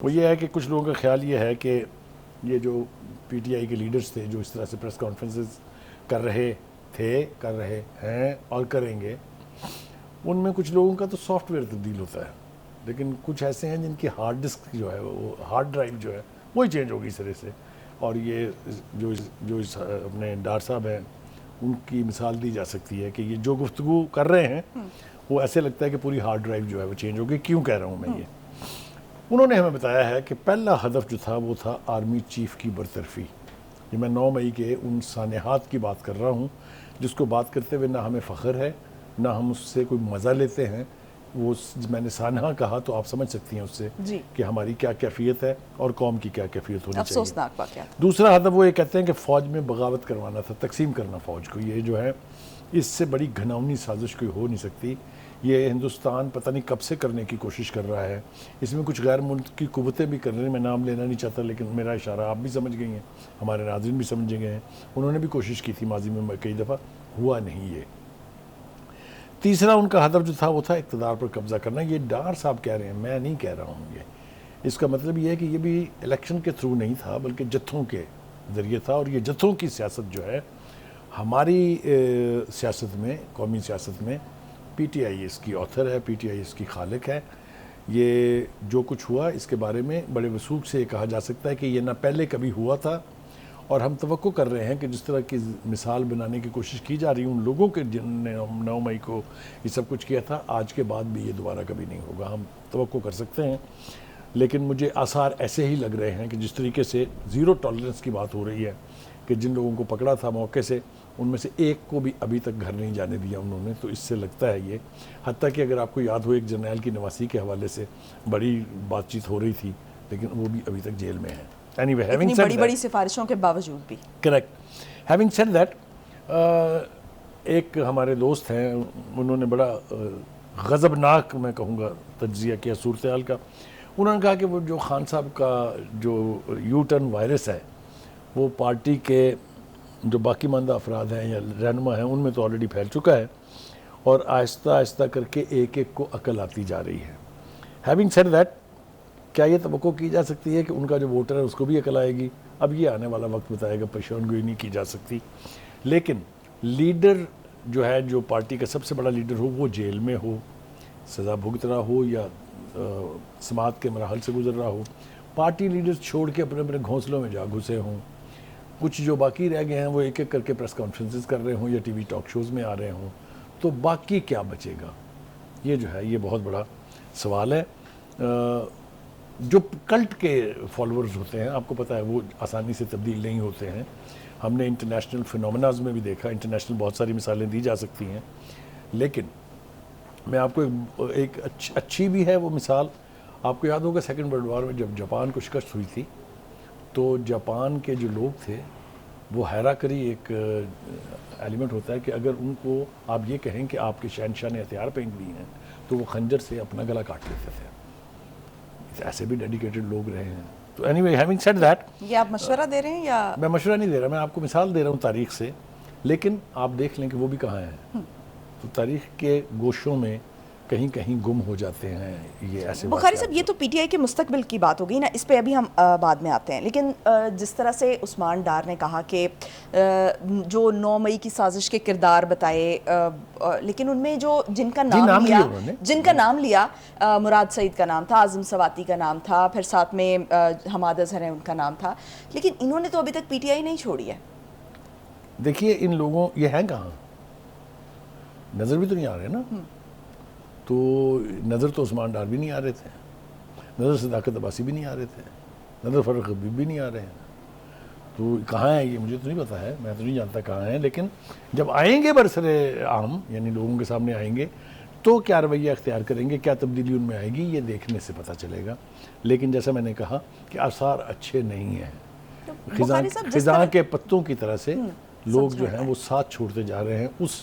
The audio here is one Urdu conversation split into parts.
وہ یہ ہے کہ کچھ لوگوں کا خیال یہ ہے کہ یہ جو پی ٹی آئی کے لیڈرز تھے جو اس طرح سے پریس کانفرنسز کر رہے تھے، کر رہے ہیں اور کریں گے، ان میں کچھ لوگوں کا تو سافٹ ویئر تبدیل ہوتا ہے، لیکن کچھ ایسے ہیں جن کی ہارڈ ڈسک جو ہے، وہ ہارڈ ڈرائیو جو ہے وہی چینج ہوگی اس طرح سے. اور یہ جو اپنے ڈار صاحب ہیں ان کی مثال دی جا سکتی ہے کہ یہ جو گفتگو کر رہے ہیں وہ ایسے لگتا ہے کہ پوری ہارڈ ڈرائیو جو ہے وہ چینج ہوگی. کیوں کہہ رہا ہوں میں یہ؟ انہوں نے ہمیں بتایا ہے کہ پہلا ہدف جو تھا وہ تھا آرمی چیف کی برطرفی. یہ میں 9 مئی کے ان سانحات کی بات کر رہا ہوں جس کو بات کرتے ہوئے نہ ہمیں فخر ہے نہ ہم اس سے کوئی مزہ لیتے ہیں. وہ میں نے سانحہ کہا تو آپ سمجھ سکتی ہیں اس سے کہ ہماری کیا کیفیت ہے اور قوم کی کیا کیفیت ہونی چاہیے. افسوسناک واقعات. دوسرا ہدف وہ یہ کہتے ہیں کہ فوج میں بغاوت کروانا تھا، تقسیم کرنا فوج کو. یہ جو ہے اس سے بڑی گھناؤنی سازش کوئی ہو نہیں سکتی. یہ ہندوستان پتہ نہیں کب سے کرنے کی کوشش کر رہا ہے. اس میں کچھ غیر ملکی قوتیں بھی کر رہی ہیں، میں نام لینا نہیں چاہتا لیکن میرا اشارہ آپ بھی سمجھ گئی ہیں، ہمارے ناظرین بھی سمجھ گئے ہیں. انہوں نے بھی کوشش کی تھی ماضی میں کئی دفعہ، ہوا نہیں. یہ تیسرا ان کا ہدف جو تھا وہ تھا اقتدار پر قبضہ کرنا. یہ ڈار صاحب کہہ رہے ہیں، میں نہیں کہہ رہا ہوں. یہ اس کا مطلب یہ ہے کہ یہ بھی الیکشن کے تھرو نہیں تھا بلکہ جتھوں کے ذریعے تھا. اور یہ جتھوں کی سیاست جو ہے ہماری سیاست میں، قومی سیاست میں، پی ٹی آئی اس کی آتھر ہے، پی ٹی آئی اس کی خالق ہے. یہ جو کچھ ہوا اس کے بارے میں بڑے وثوق سے یہ کہا جا سکتا ہے کہ یہ نہ پہلے کبھی ہوا تھا، اور ہم توقع کر رہے ہیں کہ جس طرح کی مثال بنانے کی کوشش کی جا رہی ہے ان لوگوں کے جن نے 9 مئی کو یہ سب کچھ کیا تھا، آج کے بعد بھی یہ دوبارہ کبھی نہیں ہوگا. ہم توقع کر سکتے ہیں، لیکن مجھے آثار ایسے ہی لگ رہے ہیں کہ جس طریقے سے زیرو ٹالرنس کی بات ہو رہی ہے کہ جن لوگوں کو پکڑا تھا موقع سے ان میں سے ایک کو بھی ابھی تک گھر نہیں جانے دیا انہوں نے. تو اس سے لگتا ہے یہ، حتیٰ کہ اگر آپ کو یاد ہو ایک جرنیل کی نواسی کے حوالے سے بڑی بات چیت ہو رہی تھی لیکن وہ بھی ابھی تک جیل میں ہے. اتنی بڑی سفارشوں کے باوجود بھی. کریکٹ. ہیونگ سیڈ دیٹ، ایک ہمارے دوست ہیں انہوں نے بڑا غضبناک میں کہوں گا تجزیہ کیا صورتحال کا. انہوں نے کہا کہ وہ جو خان صاحب کا جو یو ٹرن وائرس ہے وہ پارٹی کے جو باقی ماندہ افراد ہیں یا رہنما ہیں ان میں تو آلریڈی پھیل چکا ہے اور آہستہ آہستہ کر کے ایک ایک کو عقل آتی جا رہی ہے. ہیونگ سیڈ دیٹ، کیا یہ توقع کی جا سکتی ہے کہ ان کا جو ووٹر ہے اس کو بھی عقل آئے گی؟ اب یہ آنے والا وقت بتائے گا، پیشین گوئی نہیں کی جا سکتی. لیکن لیڈر جو ہے، جو پارٹی کا سب سے بڑا لیڈر ہو، وہ جیل میں ہو، سزا بھگت رہا ہو یا سماعت کے مراحل سے گزر رہا ہو، پارٹی لیڈرز چھوڑ کے اپنے اپنے گھونسلوں میں جا گھسے ہوں، کچھ جو باقی رہ گئے ہیں وہ ایک ایک کر کے پریس کانفرنسز کر رہے ہوں یا ٹی وی ٹاک شوز میں آ رہے ہوں، تو باقی کیا بچے گا؟ یہ جو ہے یہ بہت بڑا سوال ہے. جو کلٹ کے فالورز ہوتے ہیں آپ کو پتہ ہے وہ آسانی سے تبدیل نہیں ہوتے ہیں. ہم نے انٹرنیشنل فینومناز میں بھی دیکھا، انٹرنیشنل بہت ساری مثالیں دی جا سکتی ہیں، لیکن میں آپ کو ایک اچھی بھی ہے وہ مثال. آپ کو یاد ہوگا سیکنڈ ورلڈ وار میں جب جاپان کو شکست ہوئی تھی تو جاپان کے جو لوگ تھے وہ حیرہ کری ایک ایلیمنٹ ہوتا ہے کہ اگر ان کو آپ یہ کہیں کہ آپ کے شہنشاہ نے ہتھیار پہن لی ہیں تو وہ خنجر سے اپنا گلا کاٹ لیتے تھے. ایسے بھی ڈیڈیکیٹڈ لوگ رہے ہیں. تو any way, having said that, یہ آپ مشورہ دے رہے ہیں یا؟ میں مشورہ نہیں دے رہا، میں آپ کو مثال دے رہا ہوں تاریخ سے. لیکن آپ دیکھ لیں کہ وہ بھی کہاں ہیں. تو تاریخ کے گوشوں میں کہیں کہیں گم ہو جاتے ہیں یہ ایسے. بخاری صاحب، یہ تو پی ٹی آئی کے مستقبل کی بات ہو گئی نا، اس پہ ابھی ہم بعد میں آتے ہیں. لیکن جس طرح سے عثمان ڈار نے کہا کہ جو 9 مئی کی سازش کے کردار بتائے، لیکن ان میں جو جن کا نام لیا مراد سعید کا نام تھا، اعظم سواتی کا نام تھا، پھر ساتھ میں حماد اظہر ہیں ان کا نام تھا، لیکن انہوں نے تو ابھی تک پی ٹی آئی نہیں چھوڑی ہے. دیکھیے ان لوگوں، یہ ہیں کہاں؟ نظر بھی تو نہیں آ رہے نا. تو نظر تو عثمان ڈار بھی نہیں آ رہے تھے، نظر صداقت عباسی بھی نہیں آ رہے تھے، نظر فرق حبیب بھی نہیں آ رہے ہیں. تو کہاں ہیں یہ مجھے تو نہیں پتا ہے، میں تو نہیں جانتا کہاں ہیں. لیکن جب آئیں گے برسر عام، یعنی لوگوں کے سامنے آئیں گے تو کیا رویہ اختیار کریں گے، کیا تبدیلی ان میں آئے گی، یہ دیکھنے سے پتہ چلے گا. لیکن جیسا میں نے کہا کہ آثار اچھے نہیں ہیں. خزاں کے پتوں کی طرح سے لوگ جو ہیں وہ ساتھ چھوڑتے جا رہے ہیں اس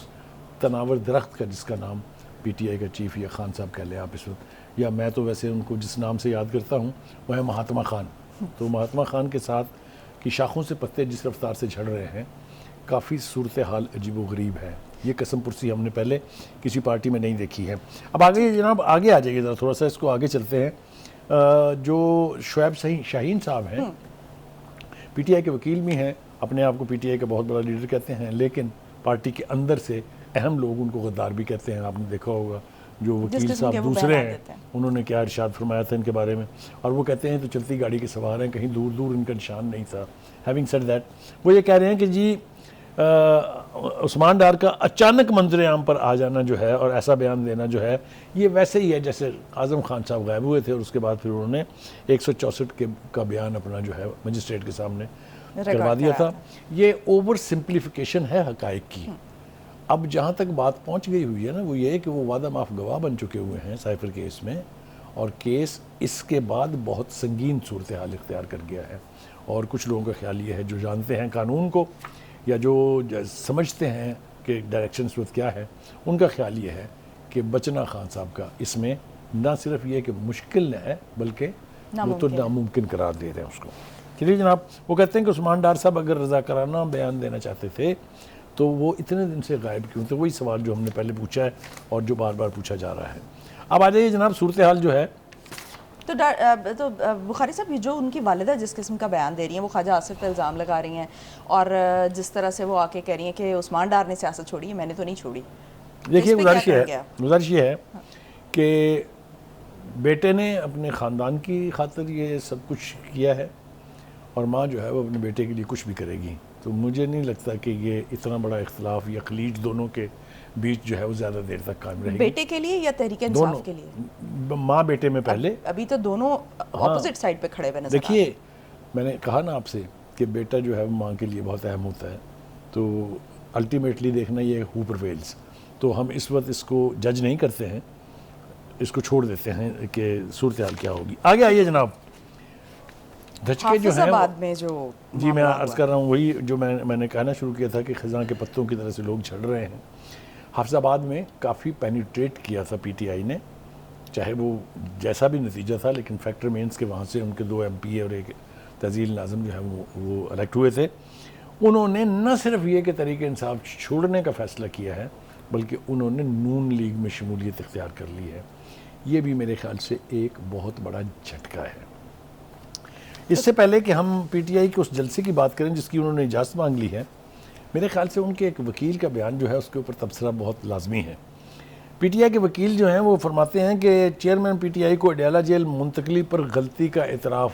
تناور درخت کا جس کا نام پی ٹی آئی کا چیف یا خان صاحب کہہ لیں آپ اس وقت، یا میں تو ویسے ان کو جس نام سے یاد کرتا ہوں وہ ہے مہاتما خان. تو مہاتما خان کے ساتھ کی شاخوں سے پتے جس رفتار سے جھڑ رہے ہیں، کافی صورتحال عجیب و غریب ہے. یہ قسم پرسی ہم نے پہلے کسی پارٹی میں نہیں دیکھی ہے. اب آگے جناب آگے آ جائیے ذرا، تھوڑا سا اس کو آگے چلتے ہیں. جو شعیب شاہین صاحب ہیں پی ٹی آئی کے وکیل بھی ہیں, اپنے آپ کو پی ٹی آئی کا بہت بڑا لیڈر کہتے ہیں, لیکن پارٹی کے اندر سے اہم لوگ ان کو غدار بھی کہتے ہیں. آپ نے دیکھا ہوگا جو وکیل صاحب دوسرے ہیں انہوں نے کیا ارشاد فرمایا تھا ان کے بارے میں, اور وہ کہتے ہیں تو چلتی گاڑی کے سوار ہیں, کہیں دور دور ان کا نشان نہیں تھا. ہیونگ سیڈ دیٹ, وہ یہ کہہ رہے ہیں کہ جی عثمان ڈار کا اچانک منظر عام پر آ جانا جو ہے اور ایسا بیان دینا جو ہے, یہ ویسے ہی ہے جیسے اعظم خان صاحب غائب ہوئے تھے اور اس کے بعد پھر انہوں نے 164 کا بیان اپنا جو ہے مجسٹریٹ کے سامنے کروا دیا تھا. یہ اوور سمپلیفیکیشن ہے حقائق کی. اب جہاں تک بات پہنچ گئی ہوئی ہے نا, وہ یہ ہے کہ وہ وعدہ معاف گواہ بن چکے ہوئے ہیں سائفر کیس میں, اور کیس اس کے بعد بہت سنگین صورتحال اختیار کر گیا ہے. اور کچھ لوگوں کا خیال یہ ہے جو جانتے ہیں قانون کو یا جو سمجھتے ہیں کہ ڈائریکشن صورت کیا ہے, ان کا خیال یہ ہے کہ بچنا خان صاحب کا اس میں نہ صرف یہ کہ مشکل ہے بلکہ وہ تو ناممکن قرار دے رہے ہیں اس کو. چلیے جناب, وہ کہتے ہیں کہ عثمان ڈار صاحب اگر رضاکارانہ بیان دینا چاہتے تھے تو وہ اتنے دن سے غائب کیوں تھے؟ وہی سوال جو ہم نے پہلے پوچھا ہے اور جو بار بار پوچھا جا رہا ہے. اب آ جائیے جناب, صورتحال جو ہے تو بخاری صاحب, یہ جو ان کی والدہ جس قسم کا بیان دے رہی ہیں, وہ خواجہ آصف پہ الزام لگا رہی ہیں, اور جس طرح سے وہ آ کے کہہ رہی ہیں کہ عثمان ڈار نے سیاست چھوڑی ہے, میں نے تو نہیں چھوڑی. دیکھیے گزارش یہ ہے کہ بیٹے نے اپنے خاندان کی خاطر یہ سب کچھ کیا ہے, اور ماں جو ہے وہ اپنے بیٹے کے لیے کچھ بھی کرے گی. تو مجھے نہیں لگتا کہ یہ اتنا بڑا اختلاف یا خلیج دونوں کے بیچ جو ہے وہ زیادہ دیر تک قائم رہے گی. بیٹے کے لیے یا تحریک انصاف کے لیے؟ ماں بیٹے میں پہلے. ابھی تو دونوں اپوزٹ سائڈ پہ کھڑے ہوئے نظر. دیکھیے, میں نے کہا نا آپ سے کہ بیٹا جو ہے وہ ماں کے لیے بہت اہم ہوتا ہے, تو الٹیمیٹلی دیکھنا یہ ہو پرویلز. تو ہم اس وقت اس کو جج نہیں کرتے ہیں, اس کو چھوڑ دیتے ہیں کہ صورتحال کیا ہوگی. آگے آئیے جناب. دھچکے جو ہیں میں جو جی میں عرض کر رہا ہوں وہی جو میں نے کہنا شروع کیا تھا کہ خزاں کے پتوں کی طرح سے لوگ جھڑ رہے ہیں. حافظ آباد میں کافی پینیٹریٹ کیا تھا پی ٹی آئی نے, چاہے وہ جیسا بھی نتیجہ تھا, لیکن فیکٹر مینس کے وہاں سے ان کے 2 MP اور ایک تحصیل ناظم جو ہے وہ الیکٹ ہوئے تھے. انہوں نے نہ صرف یہ کہ تحریک انصاف چھوڑنے کا فیصلہ کیا ہے, بلکہ انہوں نے نون لیگ میں شمولیت اختیار کر لی ہے. یہ بھی میرے خیال سے ایک بہت بڑا جھٹکا ہے. اس سے پہلے کہ ہم پی ٹی آئی کے اس جلسے کی بات کریں جس کی انہوں نے اجازت مانگ لی ہے, میرے خیال سے ان کے ایک وکیل کا بیان جو ہے اس کے اوپر تبصرہ بہت لازمی ہے. پی ٹی آئی کے وکیل جو ہیں وہ فرماتے ہیں کہ چیئرمین پی ٹی آئی کو اڈیالہ جیل منتقلی پر غلطی کا اعتراف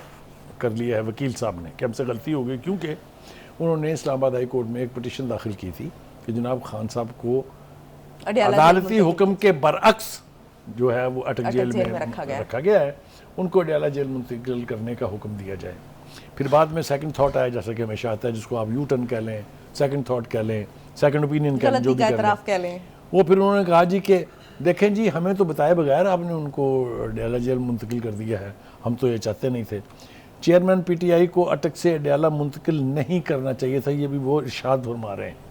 کر لیا ہے وکیل صاحب نے, کہ ہم سے غلطی ہو گئی, کیونکہ انہوں نے اسلام آباد ہائی کورٹ میں ایک پٹیشن داخل کی تھی کہ جناب خان صاحب کو عدالتی حکم کے برعکس جو ہے وہ اٹک جیل میں رکھا گیا ہے, ان کو اڈیالہ جیل منتقل کرنے کا حکم دیا جائے. پھر بعد میں سیکنڈ تھاٹ آیا, جیسا کہ ہمیشہ آتا ہے, جس کو آپ یو ٹرن کہہ لیں, سیکنڈ تھاٹ کہہ لیں, سیکنڈ اوپینین کہہ لیں, جو بھی کہہ لیں. وہ پھر انہوں نے کہا جی کہ دیکھیں جی ہمیں تو بتائے بغیر آپ نے ان کو اڈیالہ جیل منتقل کر دیا ہے, ہم تو یہ چاہتے نہیں تھے. چیئرمین پی ٹی آئی کو اٹک سے اڈیالہ منتقل نہیں کرنا چاہیے تھا, یہ بھی وہ ارشاد فرما رہے ہیں.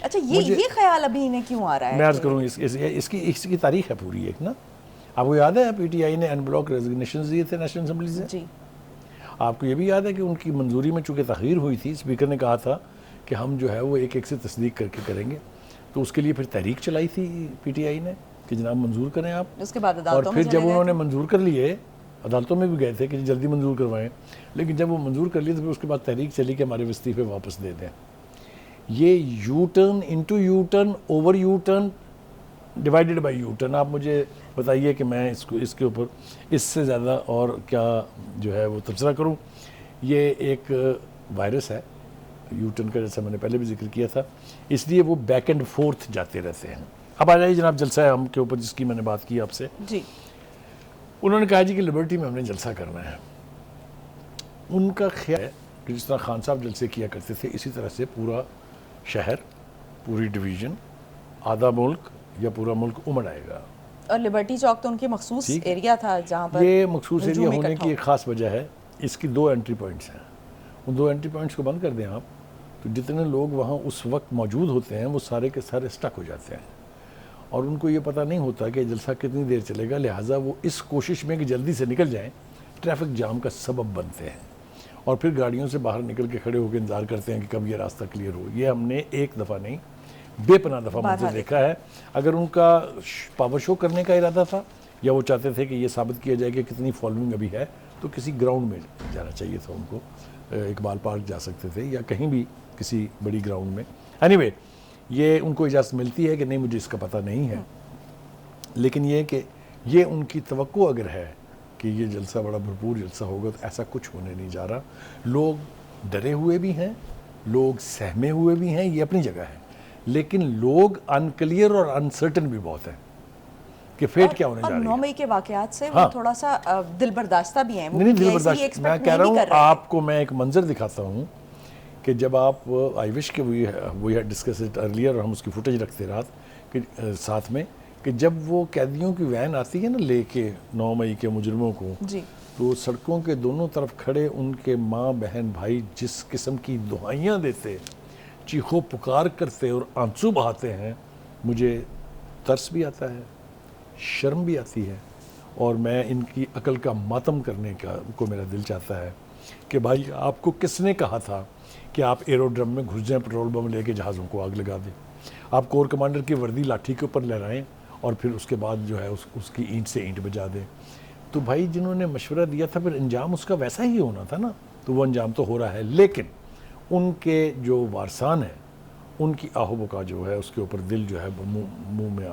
اچھا, یہ خیال ابھی انہیں کیوں آ رہا ہے؟ میں عرض کروں اس کی تاریخ ہے پوری ایک نا. آپ کو یاد ہے پی ٹی آئی نے ان بلاک ریزگنیشنز دیے تھے نیشنل اسمبلی سے. جی. آپ کو یہ بھی یاد ہے کہ ان کی منظوری میں چونکہ تاخیر ہوئی تھی, اسپیکر نے کہا تھا کہ ہم جو ہے وہ ایک ایک سے تصدیق کر کے کریں گے. تو اس کے لیے پھر تحریک چلائی تھی پی ٹی آئی نے کہ جناب منظور کریں آپ. اس کے بعد اور پھر جب انہوں نے منظور کر لیے, عدالتوں میں بھی گئے تھے کہ جلدی منظور کروائیں, لیکن جب وہ منظور کر لیے تو پھر اس کے بعد تحریک چلی کہ ہمارے وظیفے واپس دے دیں. یہ you turn into you turn over you turn divided by you turn. آپ مجھے بتائیے کہ میں اس کے اوپر اس سے زیادہ اور کیا جو ہے وہ تبصرہ کروں. یہ ایک وائرس ہے یو ٹرن کا, جیسا میں نے پہلے بھی ذکر کیا تھا, اس لیے وہ بیک اینڈ فورتھ جاتے رہتے ہیں. اب آ جائیے جناب جلسہ ہے ہم کے اوپر جس کی میں نے بات کی آپ سے. جی. انہوں نے کہا جی کہ لبرٹی میں ہم نے جلسہ کرنا ہے. ان کا خیال ہے کہ جس طرح خان صاحب جلسے کیا کرتے تھے اسی طرح سے پورا شہر, پوری ڈویژن, آدھا ملک یا پورا ملک امڑ آئے گا. اور لبرٹی چوک تو ان کے مخصوص ایریا تھا جہاں پر یہ مخصوص ایریا ہونے کی ایک خاص وجہ ہے, اس کی 2 انٹری پوائنٹس ہیں. ان 2 انٹری پوائنٹس کو بند کر دیں آپ تو جتنے لوگ وہاں اس وقت موجود ہوتے ہیں وہ سارے کے سارے سٹک ہو جاتے ہیں, اور ان کو یہ پتہ نہیں ہوتا کہ جلسہ کتنی دیر چلے گا. لہٰذا وہ اس کوشش میں کہ جلدی سے نکل جائیں ٹریفک جام کا سبب بنتے ہیں, اور پھر گاڑیوں سے باہر نکل کے کھڑے ہو کے انتظار کرتے ہیں کہ کب یہ راستہ کلیئر ہو. یہ ہم نے ایک دفعہ نہیں بے پناہ دفعہ منظر دیکھا ہے. اگر ان کا پاور شو کرنے کا ارادہ تھا یا وہ چاہتے تھے کہ یہ ثابت کیا جائے کہ کتنی فالوئنگ ابھی ہے تو کسی گراؤنڈ میں جانا چاہیے تھا ان کو، اقبال پارک جا سکتے تھے یا کہیں بھی کسی بڑی گراؤنڈ میں. اینی وے یہ ان کو اجازت ملتی ہے کہ نہیں مجھے اس کا پتہ نہیں ہے، لیکن یہ کہ یہ ان کی توقع اگر ہے کہ یہ جلسہ بڑا بھرپور جلسہ ہوگا تو ایسا کچھ ہونے نہیں جا رہا. لوگ ڈرے ہوئے بھی ہیں، لوگ سہمے ہوئے بھی ہیں، یہ اپنی جگہ ہے، لیکن لوگ انکلیئر اور انسرٹن بھی بہت ہیں کہ فیٹ کیا ہونے جا رہی ہے. 9 مئی کے واقعات سے ہاں. وہ تھوڑا سا دل برداشتہ بھی ہیں. نہیں دل برداشت، میں کہہ رہا ہوں آپ کو میں ایک منظر دکھاتا ہوں کہ جب آپ آئی وش کہ we had discuss it earlier اور ہم اس کی فوٹیج رکھتے رات کہ ساتھ میں کہ جب وہ قیدیوں کی وین آتی ہے نا لے کے 9 مئی کے مجرموں کو، جی تو سڑکوں کے دونوں طرف کھڑے ان کے ماں بہن بھائی جس قسم کی دعائیاں دیتے، چیخو پکار کرتے اور آنسو بہاتے ہیں، مجھے ترس بھی آتا ہے، شرم بھی آتی ہے، اور میں ان کی عقل کا ماتم کرنے کو میرا دل چاہتا ہے کہ بھائی آپ کو کس نے کہا تھا کہ آپ ایروڈرم میں گھس جائیں پیٹرول بم لے کے جہازوں کو آگ لگا دیں. آپ کور کمانڈر کی وردی لاٹھی کے اوپر لہرائیں اور پھر اس کے بعد جو ہے اس کی اینٹ سے اینٹ بجا دیں. تو بھائی جنہوں نے مشورہ دیا تھا پھر انجام اس کا ویسا ہی ہونا تھا نا، تو وہ انجام تو ہو رہا ہے، لیکن ان کے جو وارثان ہیں ان کی آہو بکا جو ہے اس کے اوپر دل جو ہے منہ میں